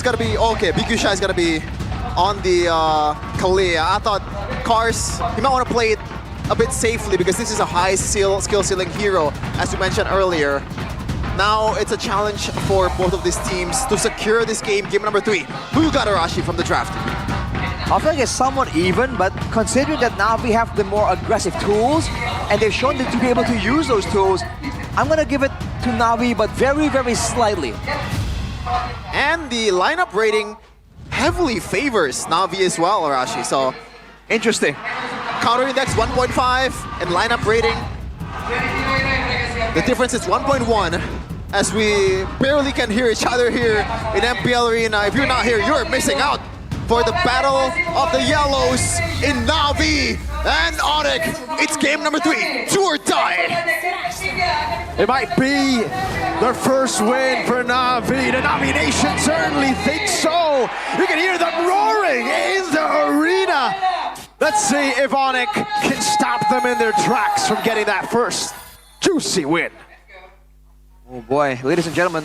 It's gonna be okay. BQ Shy is gonna be on the Kalia. I thought Cars, he might want to play it a bit safely because this is a high skill ceiling hero, as you mentioned earlier. Now it's a challenge for both of these teams to secure this game number 3. Who got Arashi from the draft? I feel like it's somewhat even, but considering that Navi have the more aggressive tools, and they've shown them to be able to use those tools, I'm gonna give it to Navi, but very, very slightly. And the lineup rating heavily favors Navi as well, Arashi. So Interesting. counter index 1.5 and lineup rating, the difference is 1.1. As we barely can hear each other here in MPL Arena. If you're not here, you're missing out for the battle of the yellows in Navi and Onic. It's game number 3, do or die. It might be their first win for Navi. The Navi Nation certainly thinks so. You can hear them roaring in the arena. Let's see if Onic can stop them in their tracks from getting that first juicy win. Oh boy, ladies and gentlemen,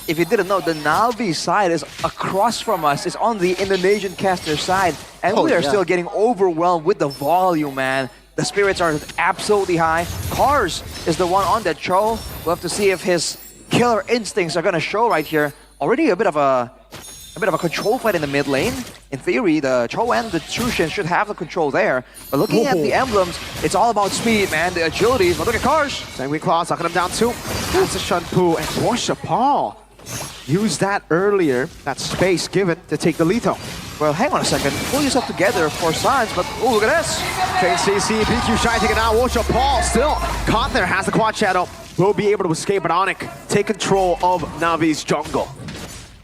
if you didn't know, the Navi side is across from us. It's on the Indonesian caster side, and we are still getting overwhelmed with the volume, man. The spirits are absolutely high. Cars is the one on that show. We'll have to see if his killer instincts are gonna show right here. Already a bit of a control fight in the mid lane. In theory, the Cho and the Chushin should have the control there. But looking at the emblems, it's all about speed, man. The agilities. But look at Cars. Sanguine Claws knocking him down too. That's a Shunpu and Porsche Paul. Used that earlier, that space given to take the lethal. Well, hang on a second. Pull yourself together for signs, but oh, look at this. Chain CC, BQ Shy taking out. Porsche Paul still caught there, has the quad shadow. Will be able to escape, but Onic take control of Navi's jungle.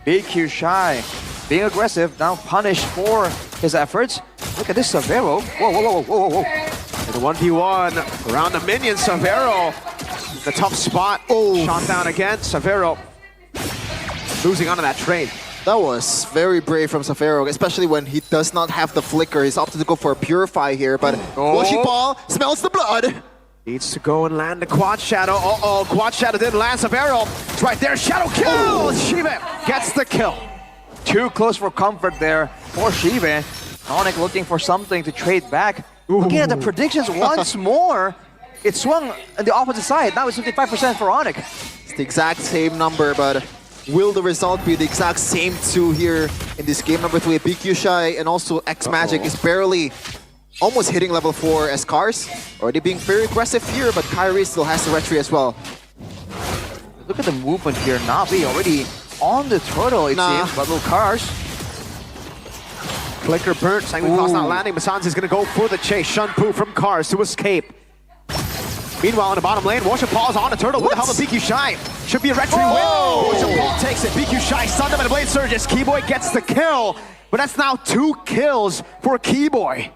BQ Shy being aggressive, now punished for his efforts. Look at this Savero. Whoa, whoa, whoa, whoa, whoa, whoa. The 1v1 around the minion, Savero. The tough spot. Oh, shot down again. Savero losing onto that trade. That was very brave from Safero, especially when he does not have the flicker. He's opted to go for a Purify here, but Woshipal smells the blood. Needs to go and land the quad shadow. Uh-oh, quad shadow didn't land. Savero, it's right there. Shadow kill! Shiva gets the kill. Too close for comfort there for Shiva. Onic looking for something to trade back. Looking at the predictions once more, it swung on the opposite side. Now it's 55% for Onic. It's the exact same number, but will the result be the exact same 2 here in this game number 3? BQ Shy and also X Magic is barely almost hitting level 4 as Cars. Already being very aggressive here, but Kyrie still has the retry as well. Look at the movement here. Navi already on the turtle, it seems, but little Cars. Flicker burnt, Sanguine Claws not landing. Masanzi is going to go for the chase. Shunpu from Cars to escape. Meanwhile, in the bottom lane, Worship Paul's on a turtle with the help of BQ Shy. Should be a retry win. Worship Paul takes it. BQ Shy stunned him and Blade Surges. Keyboy gets the kill, but that's now 2 kills for Keyboy.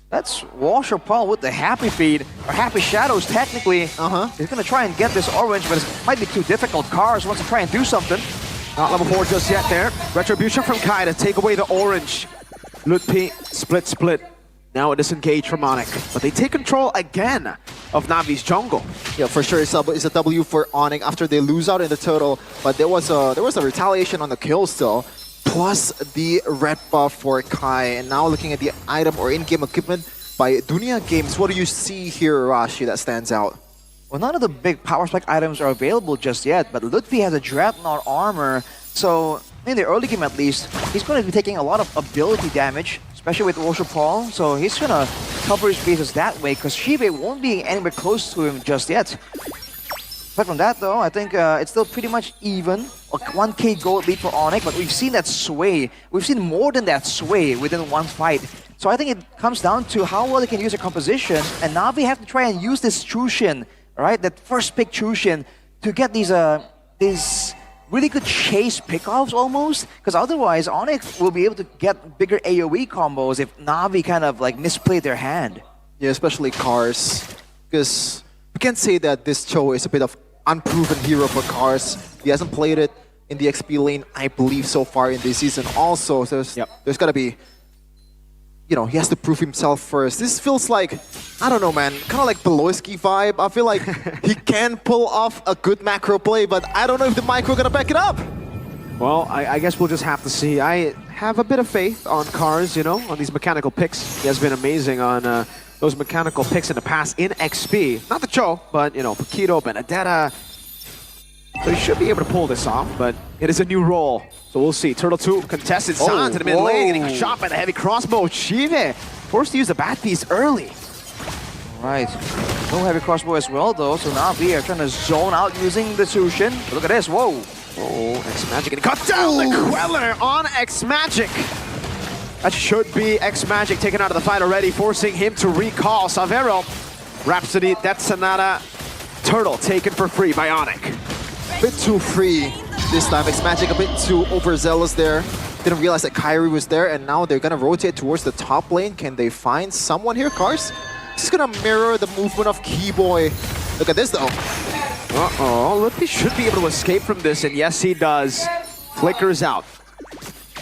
That's Washer Paul with the happy feed, or happy shadows technically. He's gonna try and get this orange, but it might be too difficult. Cars wants to try and do something. Not level 4 just yet there. Retribution from Kai to take away the orange. Lutpi, split. Now a disengage from Onic, but they take control again of Navi's jungle. Yeah, for sure, it's a W for Onic after they lose out in the total, but there was a retaliation on the kill still. Plus the red buff for Kai, and now looking at the item or in-game equipment by Dunia Games, what do you see here, Rashi, that stands out? Well, none of the big power spec items are available just yet, but Lutfi has a Dreadnought armor, so in the early game at least, he's going to be taking a lot of ability damage, especially with Worship Paul, so he's going to cover his bases that way, because Shiva won't be anywhere close to him just yet. Apart from that though, I think it's still pretty much even. A 1k gold lead for Onic, but we've seen that sway. We've seen more than that sway within one fight. So I think it comes down to how well they can use their composition, and Navi have to try and use this Chushin, right? That first pick Chushin to get these really good chase pickoffs almost, because otherwise Onic will be able to get bigger AoE combos if Navi kind of like misplayed their hand. Yeah, especially Cars, because we can say that this Cho is a bit of unproven hero for Cars. He hasn't played it in the XP lane, I believe, so far in this season. Also, so there's got to be, you know, he has to prove himself first. This feels like, I don't know, man, kind of like Beloyski vibe. I feel like he can pull off a good macro play, but I don't know if the micro gonna back it up. Well, I guess we'll just have to see. I have a bit of faith on Cars, you know, on these mechanical picks. He has been amazing on those mechanical picks in the past in XP. Not the Cho, but, you know, Paquito, Benedetta. So he should be able to pull this off, but it is a new role. So we'll see. Turtle 2 contested. San to the mid lane, getting shot by the heavy crossbow. Shive forced to use the bat piece early. Right. No heavy crossbow as well, though. So Navi are trying to zone out using the Sushin. Look at this. Whoa. Oh, X-Magic getting cut down. The Queller on X-Magic. That should be X-Magic taken out of the fight already, forcing him to recall. Savero, Rhapsody, Death Sonata, Turtle taken for free by Onic. A bit too free this time. X-Magic a bit too overzealous there. Didn't realize that Kyrie was there, and now they're gonna rotate towards the top lane. Can they find someone here, Cars? This is gonna mirror the movement of Keyboy. Look at this though. Uh-oh, Lippy should be able to escape from this, and yes, he does. Flickers out.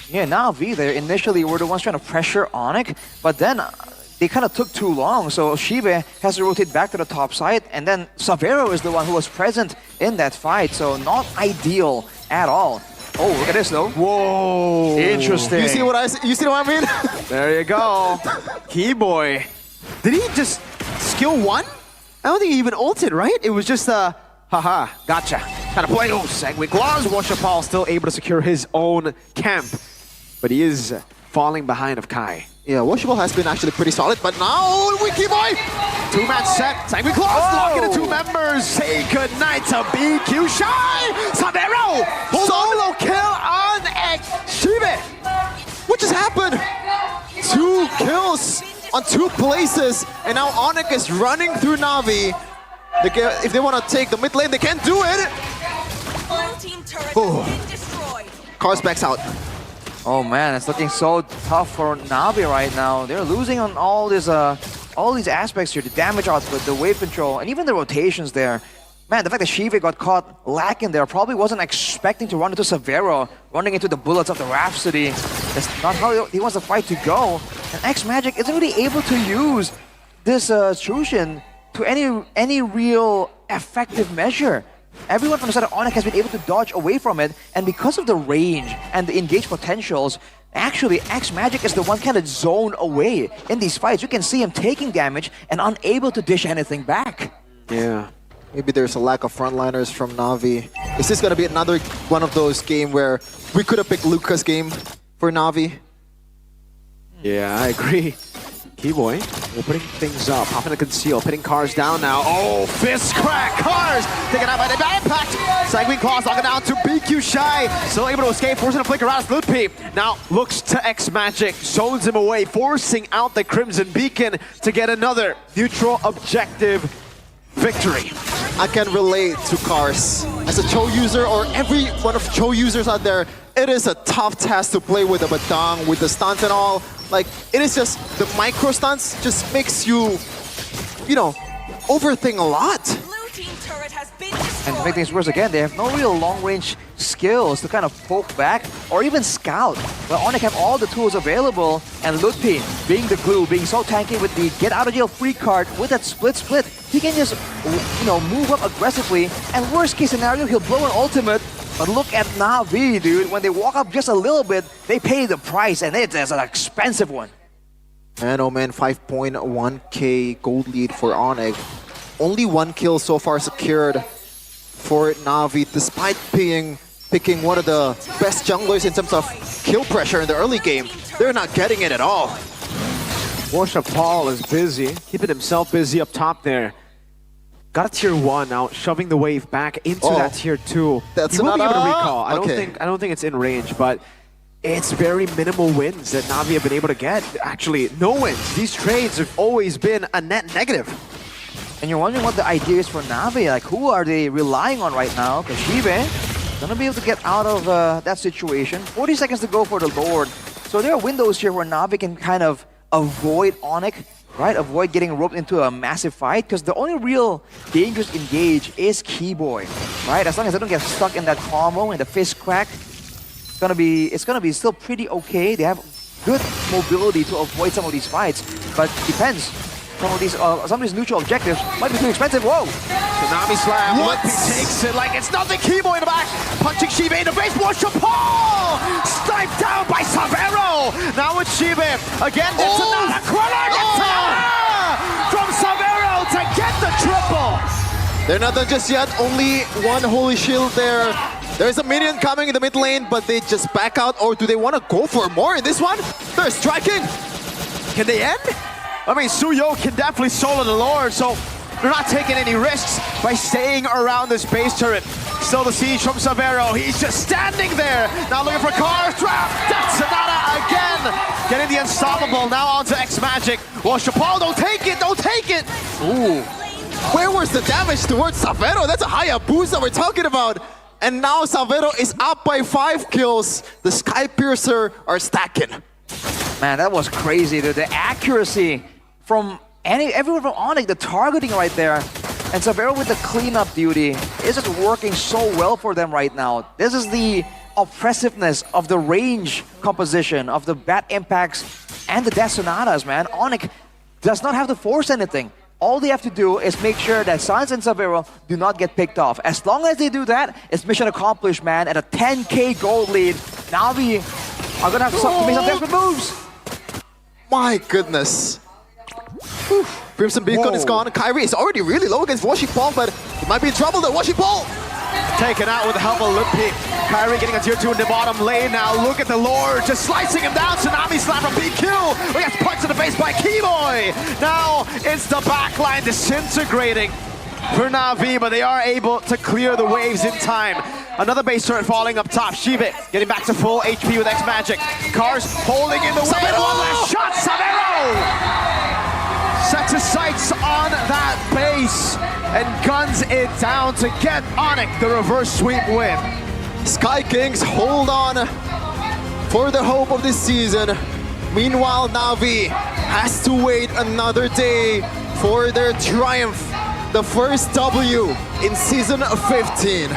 Yeah, Navi there initially were the ones trying to pressure Onic, but then they kind of took too long, so Shive has to rotate back to the top side, and then Savero is the one who was present in that fight, so not ideal at all. Oh, look at this though. Whoa. Interesting. You see what I mean? There you go. Keyboy. Did he just skill one? I don't think he even ulted, right? It was just haha, gotcha. Kind of play. Oh, Sanguine Claws. Washapal still able to secure his own camp. But he is falling behind of Kai. Yeah, Washable has been actually pretty solid, but now Keyboy! Two-man set. Sanguine Claws locking the two members. Say goodnight to BQ Shy. Savero. Solo kill on Shive. What just happened? 2 kills on 2 places, and now Onic is running through Navi. If they want to take the mid lane, they can't do it. All team turret has been destroyed. Cars backs out. Oh man, it's looking so tough for Navi right now. They're losing on all these aspects here, the damage output, the wave control, and even the rotations there. Man, the fact that Shive got caught lacking there, probably wasn't expecting to run into Savero, running into the bullets of the Rhapsody. That's not how he wants the fight to go. And X-Magic isn't really able to use this Trushin to any real effective measure. Everyone from the side of Onic has been able to dodge away from it, and because of the range and the engaged potentials, actually X-Magic is the one kind of zone away in these fights. You can see him taking damage and unable to dish anything back. Yeah. Maybe there's a lack of frontliners from Navi. Is this gonna be another one of those games where we could have picked Luca's game for Navi? Yeah, I agree. Keyboy opening things up, popping the conceal, pitting Cars down now. Oh, fist crack! Cars taken out by the impact. Sanguine Claws knocking down to BQ Shy. Still able to escape, forcing a flicker out of Lutpi. Now looks to X-Magic, zones him away, forcing out the Crimson Beacon to get another neutral objective victory. I can relate to Cars. As a Cho user, or every one of Cho users out there, it is a tough task to play with the Batang, with the stunts and all. Like, it is just, the micro stunts just makes you, you know, overthink a lot. Blue team turret has been destroyed. And to make things worse again, they have no real long-range skills to kind of poke back or even scout. But Onic have all the tools available, and Lutpi, being the glue, being so tanky with the get-out-of-jail-free card with that split, he can just, you know, move up aggressively, and worst-case scenario, he'll blow an ultimate. But look at Navi, dude. When they walk up just a little bit, they pay the price, and it's an expensive one. Man, oh man, 5.1k gold lead for Onic. Only 1 kill so far secured for Navi, despite picking one of the best junglers in terms of kill pressure in the early game. They're not getting it at all. Washapal is busy, keeping himself busy up top there. Got a tier 1 now, shoving the wave back into that tier 2. That's he will be able to another- recall. I okay. don't think it's in range, but it's very minimal wins that Navi have been able to get. Actually, no wins. These trades have always been a net negative. And you're wondering what the idea is for Navi. Like, who are they relying on right now? Because Shive gonna be able to get out of that situation. 40 seconds to go for the Lord. So there are windows here where Navi can kind of avoid Onic, right? Avoid getting roped into a massive fight, because the only real dangerous engage is Keyboy, right? As long as they don't get stuck in that combo and the fist crack, it's gonna be still pretty okay. They have good mobility to avoid some of these fights, but depends. some of these neutral objectives might be too expensive. Whoa! Tsunami slam. What? He takes it like it's nothing. Kimo in the back. Punching Shibe in the face. Washer Paul! Sniped down by Savero. Now it's Shibe. Again, it's another corner. From Savero to get the triple. They're not done just yet. Only one holy shield there. There's a minion coming in the mid lane, but they just back out. Or do they want to go for more in this one? They're striking. Can they end? I mean, Suyo can definitely solo the Lord, so they're not taking any risks by staying around this base turret. Still the siege from Savero. He's just standing there. Now looking for Cars. Trap. That's Sonata again. Getting the unstoppable. Now onto X Magic. Well, Chapal, don't take it. Don't take it. Ooh. Where was the damage towards Savero? That's a high boost that we're talking about. And now Savero is up by 5 kills. The Sky Piercer are stacking. Man, that was crazy, dude. The accuracy from everyone from Onic, the targeting right there. And Savero with the cleanup duty is just working so well for them right now. This is the oppressiveness of the range composition, of the bat impacts and the death sonatas, man. Onic does not have to force anything. All they have to do is make sure that Sans and Savero do not get picked off. As long as they do that, it's mission accomplished, man. At a 10k gold lead, Navi are gonna have to make some desperate moves. My goodness. Whew. Crimson Beacon is gone. Kyrie is already really low against Washi Paul, but he might be in trouble though. Washi Paul Taken out with the help of Limpy. Kyrie getting a tier 2 in the bottom lane now. Look at the Lord just slicing him down. Tsunami slam from BQ. We gets punched in the face by Kimoy. Now it's the backline disintegrating for Navi, but they are able to clear the waves in time. Another base turret falling up top. Shive getting back to full HP with X Magic. Cars holding in the way. One last shot. Savero sets his sights on that base and guns it down to get Onic the reverse sweep win. Sky Kings hold on for the hope of this season. Meanwhile, Navi has to wait another day for their triumph. The first W in season 15.